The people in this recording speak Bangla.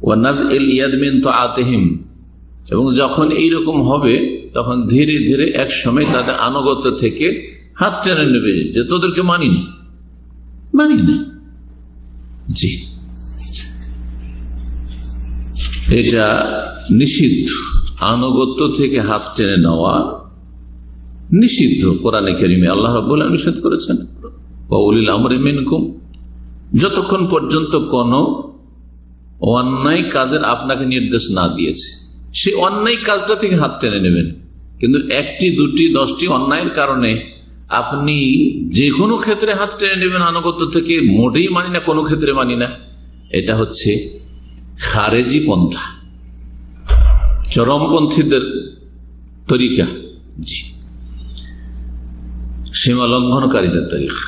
ওয়া নাজইল ইয়াদ মিন তাআতিহিম, এবং যখন এইরকম হবে তখন ধীরে ধীরে এক সময় তাদের আনুগত্য থেকে হাত টেনে নেবে, যে তোদেরকে মানি না। জি, এটা নিষিদ্ধ। আনুগত্য থেকে হাত টেনে নেওয়া নিষিদ্ধ কোরআনে কারিমে। আল্লাহ রাব্বুল আলামিন নিষেধ করেছেন ওয়া উলিল আমরি মিনকুম, যতক্ষণ পর্যন্ত কোনো অন্যায় কাজের আপনাকে নির্দেশ না দিয়েছে, সেই অন্যায় কাজটা থেকে হাত টেনে নেবেন। কিন্তু 1টি 2টি 10টি অন্যায়ের কারণে আপনি যে কোনো ক্ষেত্রে হাত টেনে নেবেন আনুগত্য থেকে, মোটেই মানি না, কোনো ক্ষেত্রে মানি না, এটা হচ্ছে খারেজি পন্থা, চরমপন্থীদের তরিকা। জি, সীমা লঙ্ঘনকারীদের তরিকা।